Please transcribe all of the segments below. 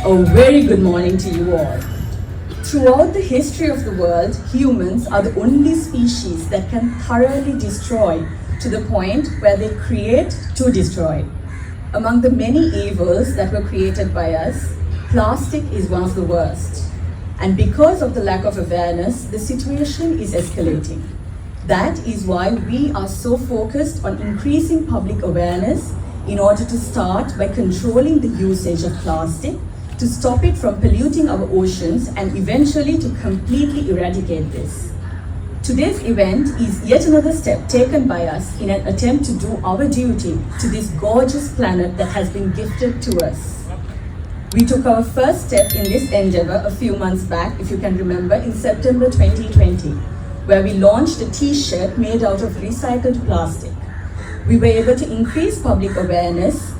A very good morning to you all. Throughout the history of the world, humans are the only species that can thoroughly destroy to the point where they create to destroy. Among the many evils that were created by us, plastic is one of the worst. And because of the lack of awareness, the situation is escalating. That is why we are so focused on increasing public awareness in order to start by controlling the usage of plastic, to stop it from polluting our oceans and eventually to completely eradicate this. Today's event is yet another step taken by us in an attempt to do our duty to this gorgeous planet that has been gifted to us. We took our first step in this endeavor a few months back, if you can remember, in September 2020, where we launched a t-shirt made out of recycled plastic. We were able to increase public awareness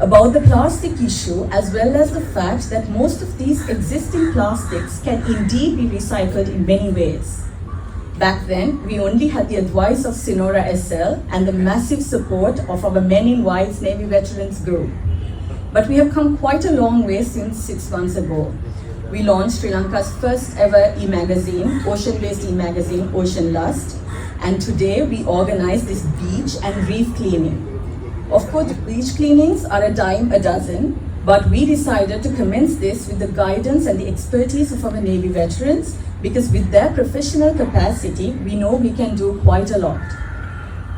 about the plastic issue, as well as the fact that most of these existing plastics can indeed be recycled in many ways. Back then, we only had the advice of Sinora SL and the massive support of our Men in White's Navy Veterans group. But we have come quite a long way since 6 months ago. We launched Sri Lanka's first ever e-magazine, ocean-based e-magazine, Ocean Lust. And today we organize this beach and reef cleaning. Of course, beach cleanings are a dime a dozen, but we decided to commence this with the guidance and the expertise of our Navy veterans, because with their professional capacity, we know we can do quite a lot.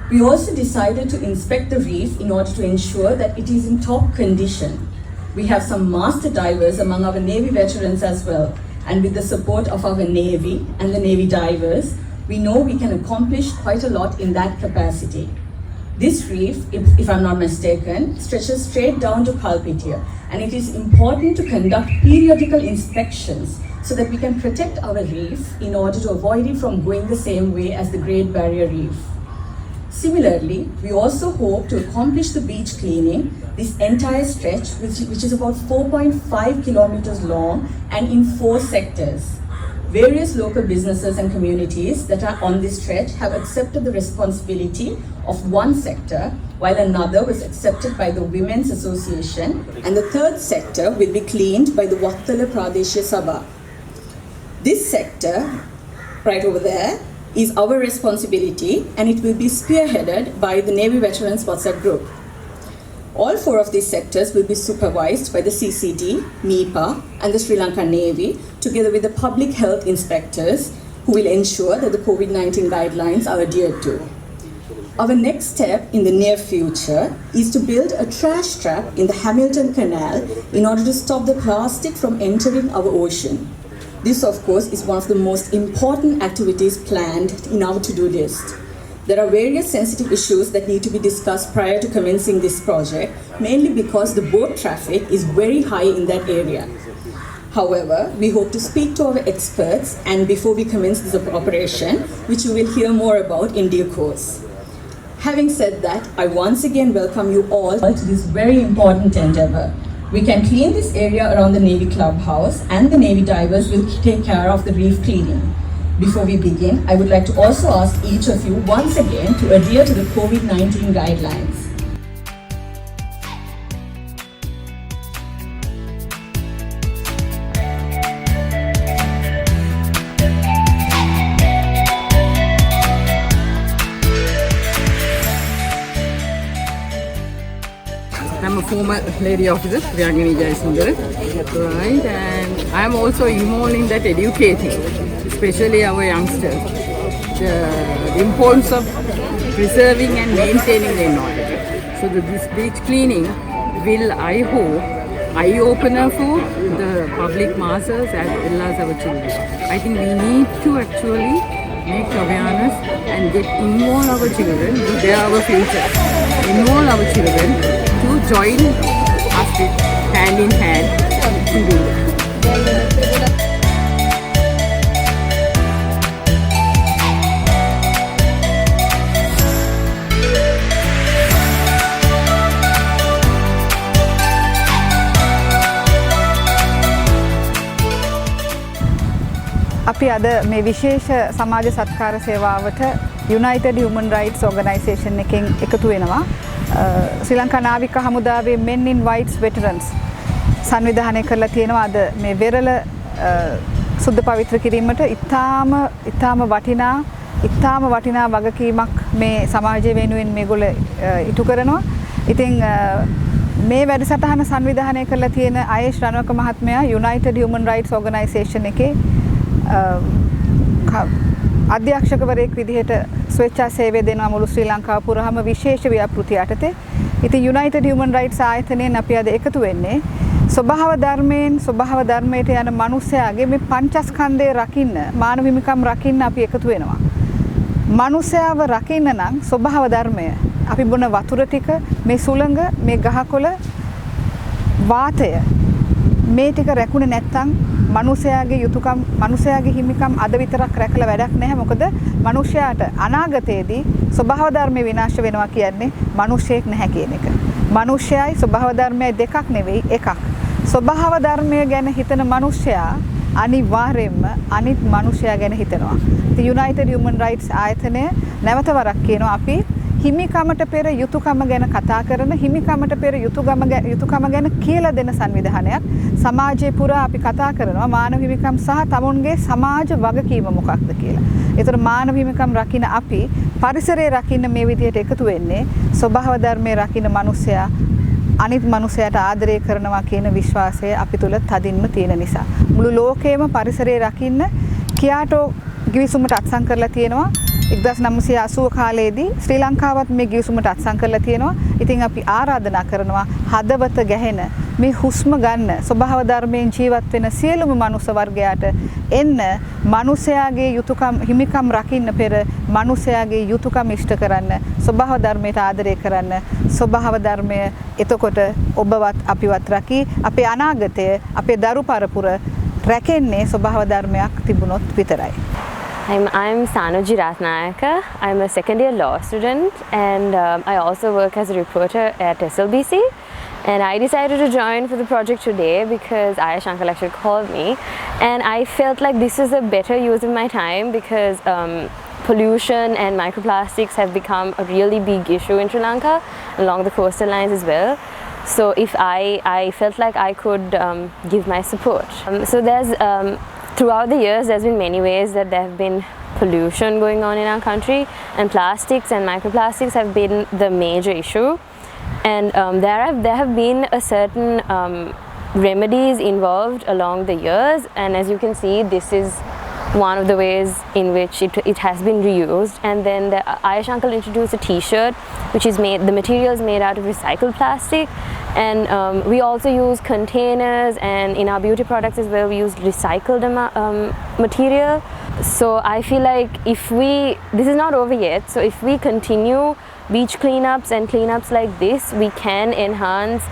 We also decided to inspect the reef in order to ensure that it is in top condition. We have some master divers among our Navy veterans as well, and with the support of our Navy and the Navy divers, we know we can accomplish quite a lot in that capacity. This reef, if I'm not mistaken, stretches straight down to Kalpitia, and it is important to conduct periodical inspections so that we can protect our reef in order to avoid it from going the same way as the Great Barrier Reef. Similarly, we also hope to accomplish the beach cleaning, this entire stretch, which is about 4.5 kilometers long and in 4 sectors. Various local businesses and communities that are on this stretch have accepted the responsibility of one sector, while another was accepted by the Women's Association, and the third sector will be cleaned by the Wattala Pradeshya Sabha. This sector, right over there, is our responsibility, and it will be spearheaded by the Navy Veterans WhatsApp group. All 4 of these sectors will be supervised by the CCD, MIPA, and the Sri Lankan Navy, together with the public health inspectors, who will ensure that the COVID-19 guidelines are adhered to. Our next step in the near future is to build a trash trap in the Hamilton Canal in order to stop the plastic from entering our ocean. This, of course, is one of the most important activities planned in our to-do list. There are various sensitive issues that need to be discussed prior to commencing this project, mainly because the boat traffic is very high in that area. However, we hope to speak to our experts and before we commence this operation, which you will hear more about in due course. Having said that, I once again welcome you all to this very important endeavor. We can clean this area around the Navy clubhouse, and the Navy divers will take care of the reef cleaning. Before we begin, I would like to also ask each of you once again to adhere to the COVID-19 guidelines. I'm a former lady officer, Priyangini Jayasundara, right, and I'm also involved in that educating, especially our youngsters, the importance of preserving and maintaining the environment. So this beach cleaning will, I hope, eye-opener for the public masses as well as our children. I think we need to actually make awareness and get involve our children, they are our future, involve our children to join us with hand in hand to do that. අපි අද මේ විශේෂ සමාජ සත්කාර සේවාවට United Human Rights Organization එකෙන් එකතු වෙනවා. ශ්‍රී ලංකා නාවික හමුදාවේ Men in Whites Veterans සංවිධානය කරලා තියෙනවා අද මේ වෙරළ සුද්ධ පවිත්‍ර කිරීමට ඉතාම වටිනා වගකීමක් මේ සමාජය වෙනුවෙන් මේගොල්ලෝ ඉටු කරනවා. ඉතින් මේ වැඩසටහන සංවිධානය කරලා තියෙන ආයේෂ් රණවක මහත්මයා United Human Rights Organisation එකේ අධ්‍යක්ෂකවරයෙක් විදිහට ස්වේච්ඡා සේවය දෙනවා මුළු ශ්‍රී ලංකාව පුරාම විශේෂ ව්‍යාපෘති යටතේ. ඉතින් United Human Rights ආයතනයෙන් අපි අද එකතු වෙන්නේ ස්වභාව ධර්මයට යන මිනිසයාගේ මේ පංචස්කන්ධය රකින්න, මානව හිමිකම් රකින්න අපි එකතු වෙනවා. මිනිසයාව රකින්න නම් ස්වභාව ධර්මය, අපි බොන වතුර ටික, මේ සුළඟ, මේ ගහකොළ, වාතය මේ ටික රැකුනේ නැත්නම් මිනිසයාගේ යුතුයකම්, මිනිසයාගේ හිමිකම් අද විතරක් රැකලා වැඩක් නැහැ. මොකද මිනිසයාට අනාගතයේදී ස්වභාව ධර්මය විනාශ වෙනවා කියන්නේ මිනිසෙක් නැහැ කියන එක. මිනිසයයි ස්වභාව ධර්මයයි දෙකක් නෙවෙයි, එකක්. ස්වභාව ධර්මය ගැන හිතන මිනිසයා අනිවාර්යයෙන්ම අනිත් මිනිසයා ගැන හිතනවා. ඉතින් United Human Rights ආයතනය නැවත වරක් කියනවා අපි හිමිකමට පෙර යුතුයකම ගැන කතා කරන, හිමිකමට පෙර යුතුයකම ගැන කියලා දෙන සංවිධානයක්. සමාජය පුරා අපි කතා කරනවා මානව හිමිකම් සහ තමුන්ගේ සමාජ වගකීම මොකක්ද කියලා. ඒතර මානව හිමිකම් රකින්න අපි පරිසරය රකින්න මේ විදිහට එකතු වෙන්නේ ස්වභාව ධර්මයේ රකින්න මිනිසයා අනිත් මිනිසයාට ආදරය කරනවා කියන විශ්වාසය අපි තුල තදින්ම තියෙන නිසා. මුළු ලෝකෙම පරිසරය රකින්න කියාටෝ ගිවිසුමට අත්සන් කරලා තියෙනවා. 1980 කාලයේදී ශ්‍රී ලංකාවත් මේ ගිවිසුමට අත්සන් කරලා තියෙනවා. ඉතින් අපි ආරාධනා කරනවා හදවත ගැහෙන මේ හුස්ම ගන්න ස්වභාව ධර්මයෙන් ජීවත් වෙන සියලුම මනුස්ස වර්ගයාට එන්න මනුස්සයාගේ යුතුයකම් හිමිකම් රකින්න පෙර මනුස්සයාගේ යුතුයකම් ඉෂ්ට කරන්න, ස්වභාව ධර්මයට ආදරය කරන්න. ස්වභාව ධර්මය එතකොට ඔබවත් අපිවත් රකී අපේ අනාගතය, අපේ දරු පරපුර රැකෙන්නේ ස්වභාව ධර්මයක් තිබුණොත් විතරයි. I'm Sanuji Ratnayaka. I'm a second year law student and I also work as a reporter at SLBC. And I decided to join for the project today because Ayush Uncle actually called me. And I felt like this is a better use of my time because pollution and microplastics have become a really big issue in Sri Lanka along the coastal lines as well. So if I felt like I could give my support. So there's throughout the years there's been many ways that there have been pollution going on in our country, and plastics and microplastics have been the major issue. And there have been a certain remedies involved along the years, and as you can see, this is one of the ways in which it has been reused. And then the Ayush Uncle introduced a t-shirt which is made, the material is made out of recycled plastic, and we also use containers, and in our beauty products as well we use recycled material. So I feel like this is not over yet, so if we continue beach cleanups and cleanups like this, we can enhance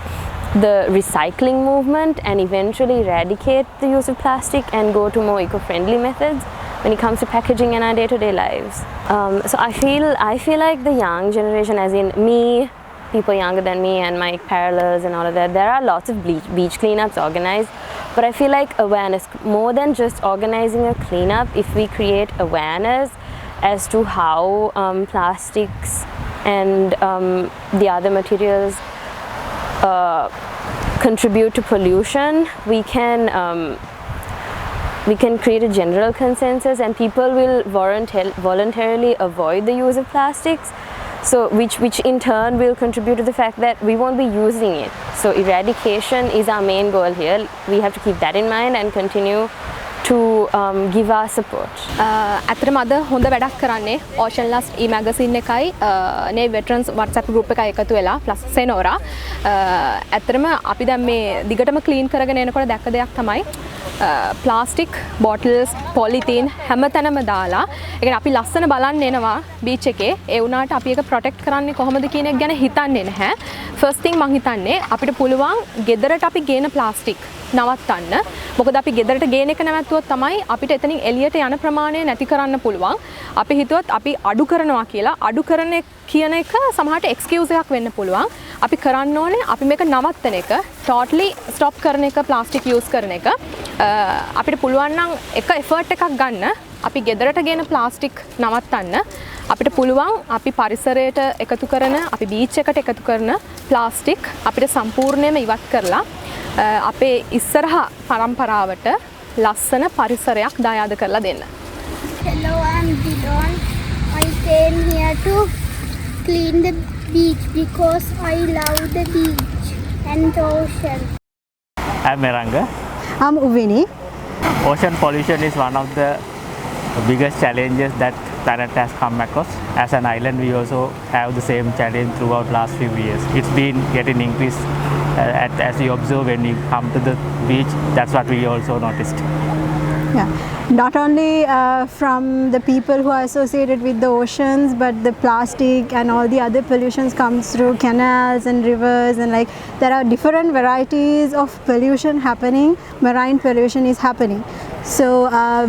the recycling movement and eventually eradicate the use of plastic and go to more eco-friendly methods when it comes to packaging in our day-to-day lives. So I feel like the young generation, as in me, people younger than me and my parallels and all of that, there are lots of beach cleanups organized, but I feel like awareness, more than just organizing a cleanup, if we create awareness as to how plastics and the other materials contribute to pollution, we can create a general consensus, and people will voluntarily avoid the use of plastics, so which in turn will contribute to the fact that we won't be using it. So eradication is our main goal here. We have to keep that in mind and continue to give our support. ඇත්තටම අද හොඳ වැඩක් කරන්නේ Ocean Lust e-magazine එකයි නේ veterans WhatsApp group එකයි එකතු වෙලා plus Senora. ඇත්තටම අපි දැන් මේ දිගටම clean කරගෙන එනකොට දැක්ක දෙයක් තමයි plastic bottles, polythene හැමතැනම දාලා ඒ කියන්නේ අපි ලස්සන බලන්න එනවා beach එකේ ඒ වුණාට අපි ඒක protect කරන්නේ කොහොමද කියන එක ගැන හිතන්නේ නැහැ. First thing මං හිතන්නේ අපිට පුළුවන් ගෙදරට අපි ගේන plastic නවත්තන්න. මොකද අපි ගෙදරට ගේන එක නැවතුවොත් තමයි අපිට එතනින් එළියට යන ප්‍රමාණය නැති කරන්න පුළුවන්. අපි හිතුවත් අපි අඩු කරනවා කියලා අඩු කරන කියන එක සමහරට excuse එකක් වෙන්න පුළුවන්. අපි කරන්න ඕනේ අපි මේක නවත්තන එක, totally stop කරන එක, plastic use කරන එක. අපිට පුළුවන් නම් එක effort එකක් ගන්න අපි ගෙදරට ගේන plastic නවත්තන්න. අපිට පුළුවන් අපි පරිසරයට එකතු කරන, අපි beach එකට එකතු කරන plastic අපිට සම්පූර්ණයෙන්ම ඉවත් කරලා අපේ ඉස්සරහා පරම්පරාවට ලස්සන පරිසරයක් දායාද කරලා දෙන්න. Hello, I'm Dillon. I came here to clean the beach because I love the beach and the ocean. I'm Meranga. I'm Uvini. Ocean pollution is one of the biggest challenges that planet has come across. As an island, we also have the same challenge throughout last few years. It's been getting increased as you observe when you come to the beach. That's what we also noticed. Yeah, not only from the people who are associated with the oceans, but the plastic and all the other pollutions comes through canals and rivers, and like there are different varieties of pollution happening. Marine pollution is happening. So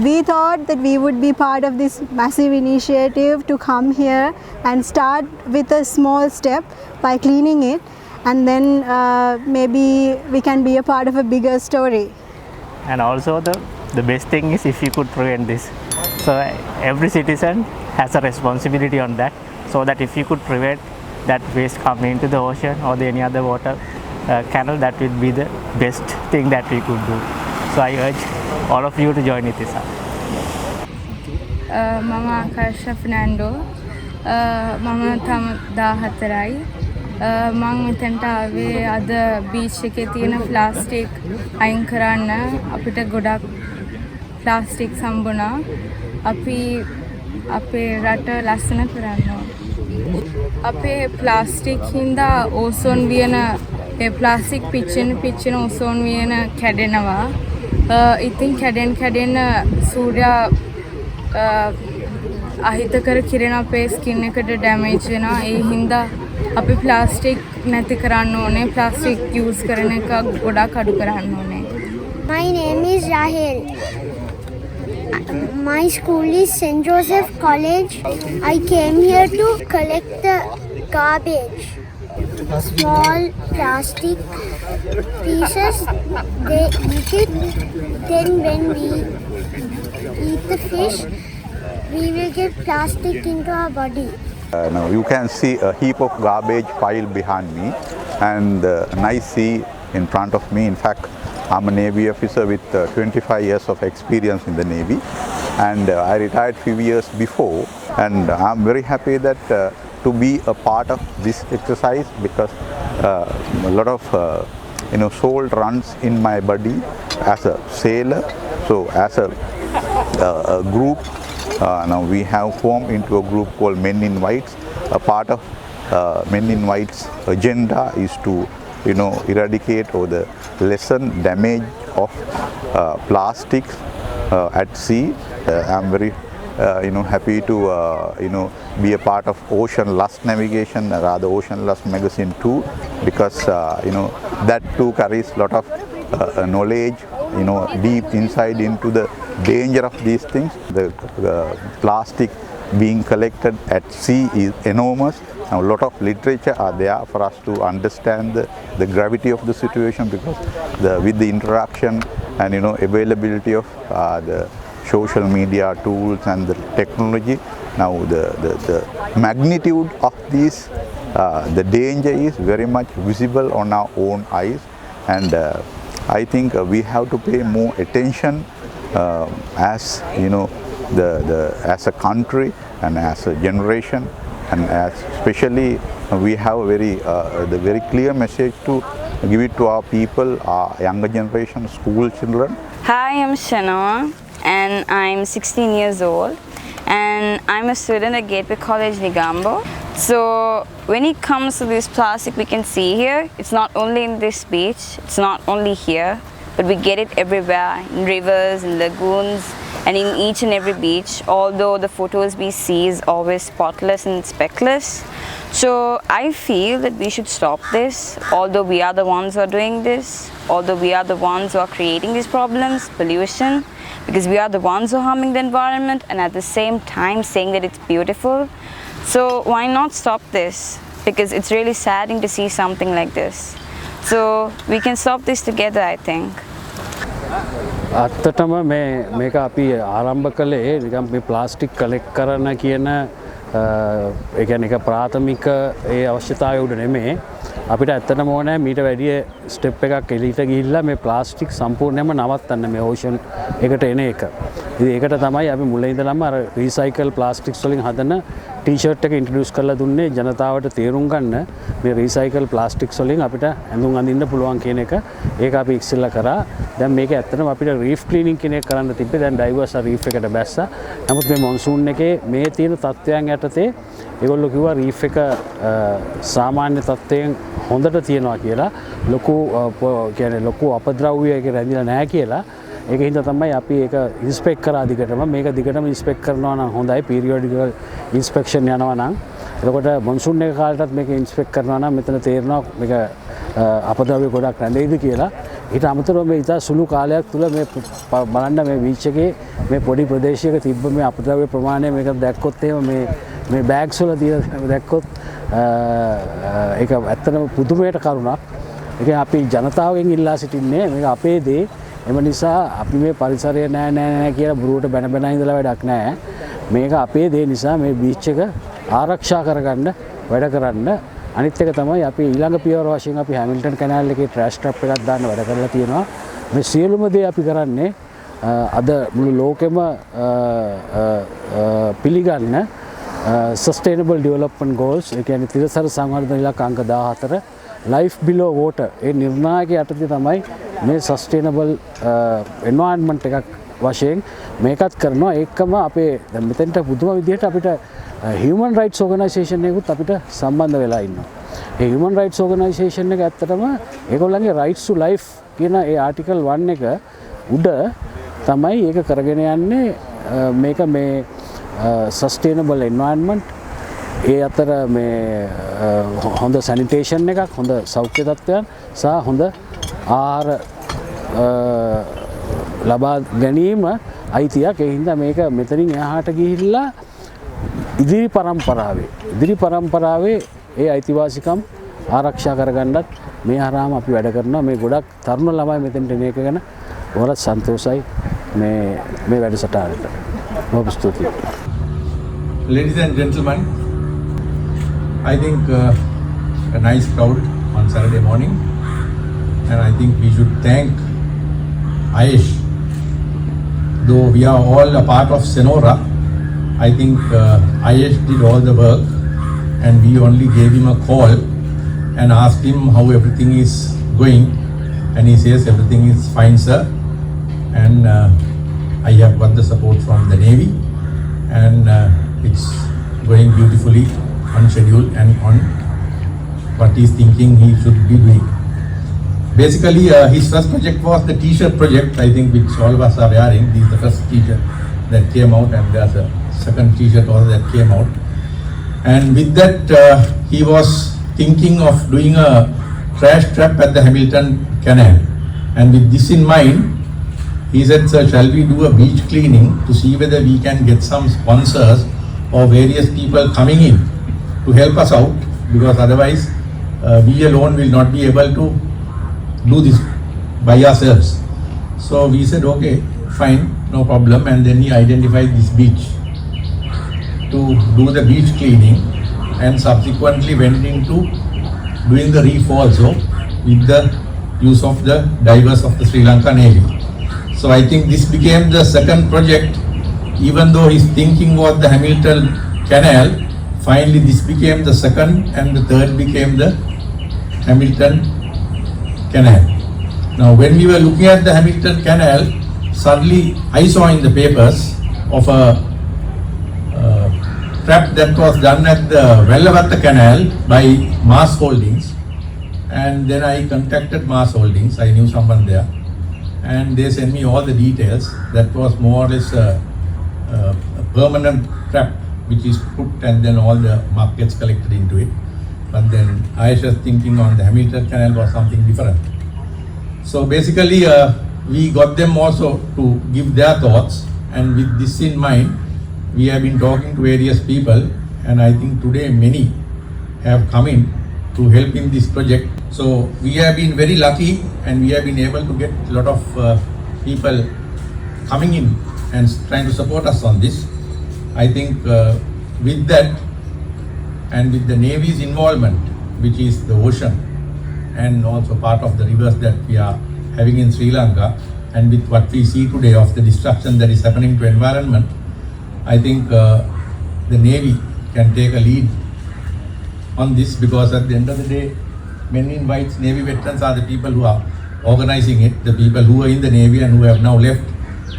we thought that we would be part of this massive initiative to come here and start with a small step by cleaning it, and then maybe we can be a part of a bigger story. And also the best thing is if you could prevent this. So every citizen has a responsibility on that, so that if you could prevent that waste coming into the ocean or any other water canal, that would be the best thing that we could do. So I urge all of you to join with this. මම ආකාශ ෆර්නෑන්ඩෝ මම තම 14යි මම මෙතනට ආවේ අද beach එකේ තියෙන ප්ලාස්ටික් අයින් කරන්න අපිට ගොඩක් ප්ලාස්ටික් සම්බුණා අපි අපේ රට ලස්සන කරන්න අපේ ප්ලාස්ටික් හින්දා ඕසෝන් වියන ඒ ප්ලාස්ටික් පිච්චෙන ඕසෝන් වියන කැඩෙනවා ඉතින් කැඩෙන සූර්යා අහිතකර කිරණ අපේ ස්කින් එකට ඩැමේජ් වෙනවා ඒ හින්දා අපි ප්ලාස්ටික් නැති කරන්න ඕනේ ප්ලාස්ටික් යූස් කරන එක ගොඩක් අඩු කරන්න ඕනේ. My name is Rahel. My school is St. Joseph College. I came here to collect the garbage. Small plastic pieces, they eat it. Then when we eat the fish, we will get plastic into our body. Now you can see a heap of garbage pile behind me and a nice sea in front of me. In fact, I'm a Navy officer with 25 years of experience in the Navy, and I retired few years before, and I'm very happy that to be a part of this exercise because a lot of soul runs in my body as a sailor. So as a group, now we have formed into a group called Men in Whites. A part of Men in Whites agenda is to eradicate or the lessen damage of plastics at sea. I'm very happy to be a part of Ocean Lust Navigation, rather Ocean Lust Magazine too, because that too carries a lot of knowledge deep inside into the danger of these things. The plastic being collected at sea is enormous. Now, a lot of literature are there for us to understand the gravity of the situation, because with the interaction and availability of the social media tools and the technology, now the magnitude of these the danger is very much visible on our own eyes, and I think we have to pay more attention as as a country and as a generation, and as especially we have the very clear message to give it to our people, our younger generation, school children. Hi, I'm Shanoa and I'm 16 years old and I'm a student at Gateway College, Negombo. So when it comes to this plastic we can see here, it's not only in this beach, it's not only here, but we get it everywhere, in rivers, in lagoons, and in each and every beach, although the photos we see is always spotless and speckless. So I feel that we should stop this, although we are the ones who are doing this, although we are the ones who are creating these problems, pollution, because we are the ones who are harming the environment and at the same time saying that it's beautiful. So why not stop this? Because it's really saddening to see something like this. So we can stop this together, I think. අත්තටම මේක අපි ආරම්භ කළේ නිකම් මේ plastic collect කරන කියන ඒ කියන්නේ එක ප්‍රාථමික ඒ අවශ්‍යතාවය උඩ නෙමෙයි අපිට ඇත්තටම ඕනෑ මීට වැඩිය ස්ටෙප් එකක් එලියට ගිහිල්ලා මේ ප්ලාස්ටික් සම්පූර්ණයෙන්ම නවත්තන්න මේ ඕෂන් එකට එන එක. ඉතින් ඒකට තමයි අපි මුලින් ඉඳලම අර රීසයිකල් ප්ලාස්ටික්ස් වලින් හදන ටී-ෂර්ට් එක ඉන්ට්‍රොඩියුස් කරලා දුන්නේ ජනතාවට තේරුම් ගන්න මේ රීසයිකල් ප්ලාස්ටික්ස් වලින් අපිට ඇඳුම් අඳින්න පුළුවන් කියන එක. ඒක අපි ඉක්සෙල්ලා කරා. දැන් මේක ඇත්තටම අපිට රීෆ් ක්ලීනින් කියන එක කරන්න තිබ්බේ. දැන් ඩයිවර්ස් රීෆ් එකට බැස්සා. නමුත් මේ මොන්සූන් එකේ මේ තියෙන තත්ත්වයන් යටතේ ඒගොල්ලෝ කිව්වා රීෆ් එක සාමාන්‍ය තත්ත්වයෙන් හොඳට තියෙනවා කියලා. ලොකු අපද්‍රව්‍ය එක රැඳිලා නැහැ කියලා. ඒක හින්දා තමයි අපි ඒක ඉන්ස්පෙක්ට් කරා දිගටම. මේක දිගටම ඉන්ස්පෙක්ට් කරනවා නම් හොඳයි. පීරියොඩිකල් ඉන්ස්පෙක්ෂන් යනවා නම්. එතකොට මොන්සූන් එක කාලෙටත් මේක ඉන්ස්පෙක්ට් කරනවා නම් මෙතන තේරෙනවා මේක අපද්‍රව්‍ය ගොඩක් රැඳෙයිද කියලා. ඊට අමතරව මේ ඉතා සුළු කාලයක් තුළ මේ බලන්න මේ බීච් එකේ මේ පොඩි ප්‍රදේශයක තිබ්බ මේ අපද්‍රව්‍ය ප්‍රමාණය මේක දැක්කොත් එහෙම මේ බෑග්ස් වල තියෙන දැක්කොත් ඒක ඇත්තටම පුදුමයට කරුණක්. ඒක අපි ජනතාවගෙන් ඉල්ලා සිටින්නේ මේක අපේ දේ. එම නිසා අපි මේ පරිසරය නෑ කියලා බුරුවට බැන ඉඳලා වැඩක් නෑ. මේක අපේ දේ නිසා මේ බීච් එක ආරක්ෂා කරගන්න වැඩ කරන්න. අනිත් එක තමයි අපි ඊළඟ පියවර වශයෙන් අපි හැමිල්ටන් කැනල් එකේ ට්‍රෑෂ් ට්‍රැප් එකක් දාන්න වැඩ කරලා තියෙනවා. මේ සියලුම දේ අපි කරන්නේ අද මුළු ලෝකෙම පිළිගන්න සස්ටේනබල් ඩෙවලොප්මන්ට් ගෝල්ස් ඒ කියන්නේ තිරසර සංවර්ධන ඉලක්ක අංක 14 ලයිෆ් බිලෝ වෝටර් ඒ නිර්ණායක යටතේ තමයි මේ සස්ටේනබල් එන්වයරන්මන්ට් එකක් වශයෙන් මේකත් කරනවා. ඒකම අපේ දැන් මෙතෙන්ට පුදුම විදිහට අපිට හියුමන් රයිට්ස් ඕගනයිසේෂන් එකකුත් අපිට සම්බන්ධ වෙලා ඉන්නවා. ඒ හියුමන් රයිට්ස් ඕගනයිසේෂන් එක ඇත්තටම ඒගොල්ලන්ගේ රයිට්ස් ටු ලයිෆ් කියන ඒ ආටිකල් 1 එක උඩ තමයි ඒක කරගෙන යන්නේ. මේක මේ සස්ටේනබල් එන්වයරන්මන්ට් ඒ අතර මේ හොඳ සැනිටේෂන් එකක්, හොඳ සෞඛ්‍ය තත්ත්වයන් සහ හොඳ ආහාර ලබා ගැනීම අයිතියක්. ඒ හින්දා මේක මෙතනින් එහාට ගිහිල්ලා ඉදිරි පරම්පරාවේ ඒ අයිතිවාසිකම් ආරක්ෂා කරගන්නත් මේ හරහාම අපි වැඩ කරනවා. මේ ගොඩක් තරුණ ළමයි මෙතෙන්ට එන එක ගැන වරත් සන්තෝෂයි මේ වැඩසටහනට. බොහොම ස්තුතියි. Ladies and gentlemen, I think a nice crowd on Saturday morning, and I think we should thank Ayesh. Though we are all a part of Senora, I think Ayesh did all the work, and we only gave him a call and asked him how everything is going, and he says everything is fine, sir. And I have got the support from the Navy, and it's going beautifully on schedule and on what he's thinking he should be doing. Basically, his first project was the t-shirt project, I think, which all of us are wearing. This is the first t-shirt that came out, and there's a second t-shirt also that came out. And with that, he was thinking of doing a trash trap at the Hamilton Canal. And with this in mind, he said, sir, shall we do a beach cleaning to see whether we can get some sponsors or various people coming in to help us out, because otherwise we alone will not be able to do this by ourselves. So we said, okay, fine, no problem. And then he identified this beach to do the beach cleaning, and subsequently went into doing the reef also with the use of the divers of the Sri Lanka Navy. So I think this became the second project. Even though his thinking was the Hamilton Canal, finally this became the second, and the third became the Hamilton Canal. Now when we were looking at the Hamilton Canal, suddenly I saw in the papers of a trap that was done at the Vellavatta Canal by Mars Holdings, and then I contacted Mars Holdings. I knew someone there, and they sent me all the details. That was more or less a permanent trap which is put, and then all the muck gets collected into it. But then Aisha's thinking on the Hamilton Canal was something different. So basically we got them also to give their thoughts, and with this in mind we have been talking to various people, and I think today many have come in to help in this project. So we have been very lucky, and we have been able to get a lot of people coming in and trying to support us on this. I think with that, and with the Navy's involvement, which is the ocean, and also part of the rivers that we are having in Sri Lanka, and with what we see today of the destruction that is happening to environment, I think the Navy can take a lead on this, because at the end of the day, Men in White's Navy veterans are the people who are organizing it, the people who are in the Navy and who have now left,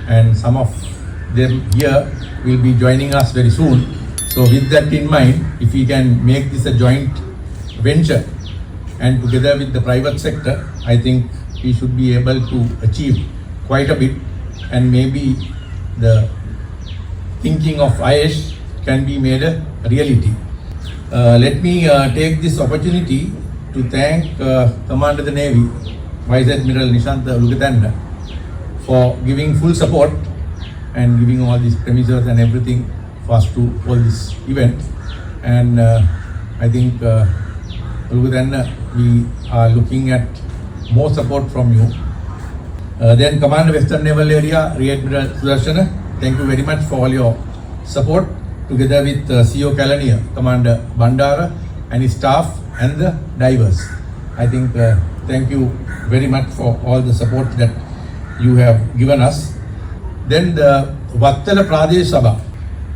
and some of them here will be joining us very soon. So with that in mind, if we can make this a joint venture and together with the private sector, I think we should be able to achieve quite a bit, and maybe the thinking of Ayesh can be made a reality. Let me take this opportunity to thank Commander of the Navy, Vice Admiral Nishantha Ulugathanna, for giving full support and giving all these premises and everything for us to hold this event. And I think Ulugathanna, we are looking at more support from you. Then Commander Western Naval Area, Rear Admiral Sudarshana, thank you very much for all your support, together with CO Kalaniya, Commander Bandara and his staff and the divers. I think thank you very much for all the support that you have given us. Then the Vattala Pradesh Sabha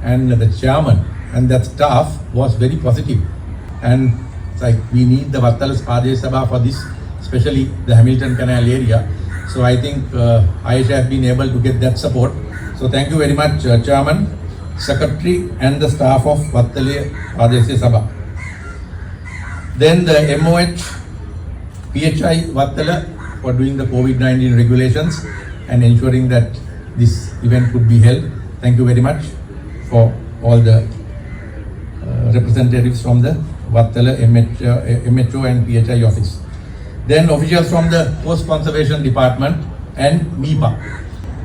and the chairman and that staff was very positive, and it's like we need the Vattala Pradesh Sabha for this, especially the Hamilton Canal area. So I think Ayesh has been able to get that support. So thank you very much, Chairman, Secretary and the staff of Vattala Pradesh Sabha. Then the MOH PHI Vattala for doing the COVID-19 regulations and ensuring that this event could be held. Thank you very much for all the representatives from the Vattala MHO and PHI office. Then officials from the Coast Conservation Department and MIPA.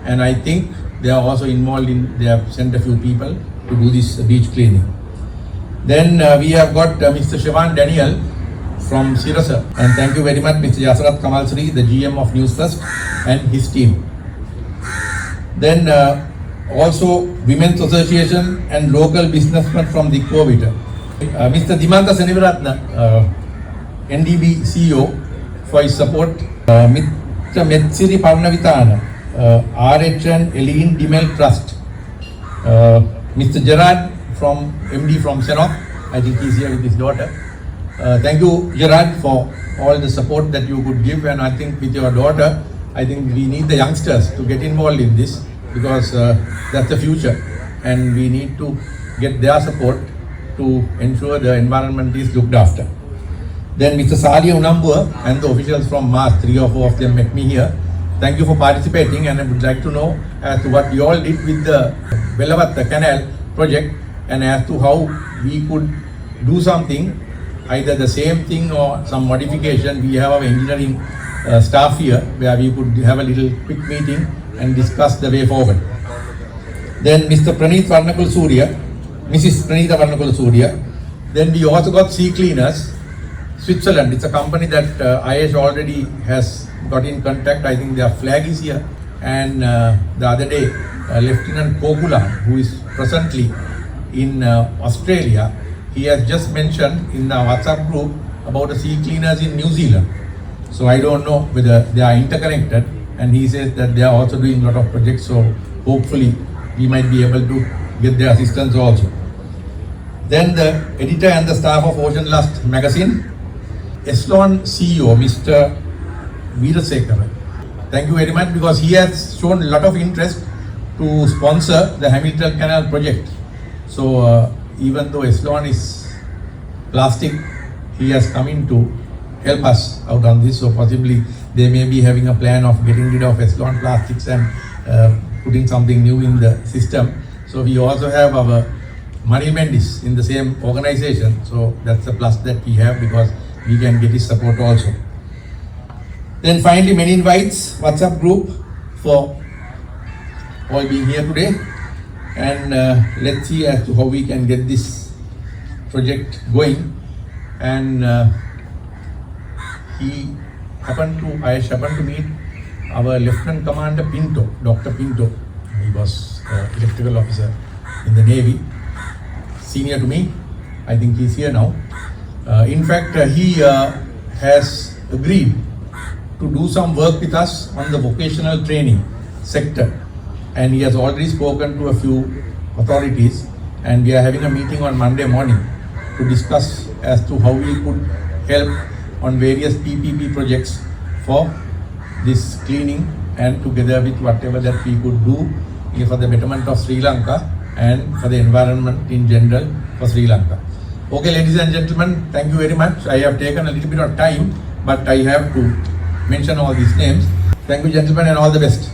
And I think they are also involved in, they have sent a few people to do this beach cleaning. Then we have got Mr. Shivan Daniel from Sirasa, and thank you very much Mr. Yasrat Kamalsri, the GM of News First, and his team. Then also Women's Association and local businessmen from the COVID. Mr. Dimanta Senivaratna, NDB CEO, for his support. Mr. Metsiri Parnavitana, RHN Eline Dimel Trust. Mr. Gerard from MD from Senok, I think he's here with his daughter. Thank you, Gerard, for all the support that you could give, and I think with your daughter, I think we need the youngsters to get involved in this, because that's the future, and we need to get their support to ensure the environment is looked after. Then Mr. Sadia Unambua and the officials from Mars, 3 or 4 of them met me here. Thank you for participating, and I would like to know as to what you all did with the Velavatta Canal project, and as to how we could do something, either the same thing or some modification. We have our engineering staff here, where we could have a little quick meeting and discuss the way forward. Then Mr. Praneeth Varnakul Surya, Mrs. Pranitha Varnakul Surya. Then we also got Sea Cleaners, Switzerland. It's a company that Ayesh already has got in contact. I think their flag is here. And the other day, Lieutenant Kokulan, who is presently in Australia, he has just mentioned in the WhatsApp group about the sea cleaners in New Zealand. So I don't know whether they are interconnected, and he says that they are also doing a lot of projects, so hopefully we might be able to get their assistance also. Then the editor and the staff of Ocean Lust magazine, Eslon CEO, Mr. Veerasekara. Thank you very much, because he has shown a lot of interest to sponsor the Hamilton Canal project. So even though Eslon is plastic, he has come in to help us out on this. So possibly they may be having a plan of getting rid of Eslon plastics and putting something new in the system. So we also have our Manil Mendis in the same organization. So that's a plus that we have, because we can get his support also. Then finally, Men in White's WhatsApp group for all being here today. And let's see as to how we can get this project going. And Ayesh happened to meet our Lieutenant Commander Pinto, Dr. Pinto. He was electrical officer in the Navy, senior to me. I think he's here now. In fact, he has agreed to do some work with us on the vocational training sector, and he has already spoken to a few authorities, and we are having a meeting on Monday morning to discuss as to how we could help on various PPP projects for this cleaning, and together with whatever that we could do for the betterment of Sri Lanka and for the environment in general for Sri Lanka. Okay, ladies and gentlemen, thank you very much. I have taken a little bit of time, but I have to mention all these names. Thank you, gentlemen, and all the best.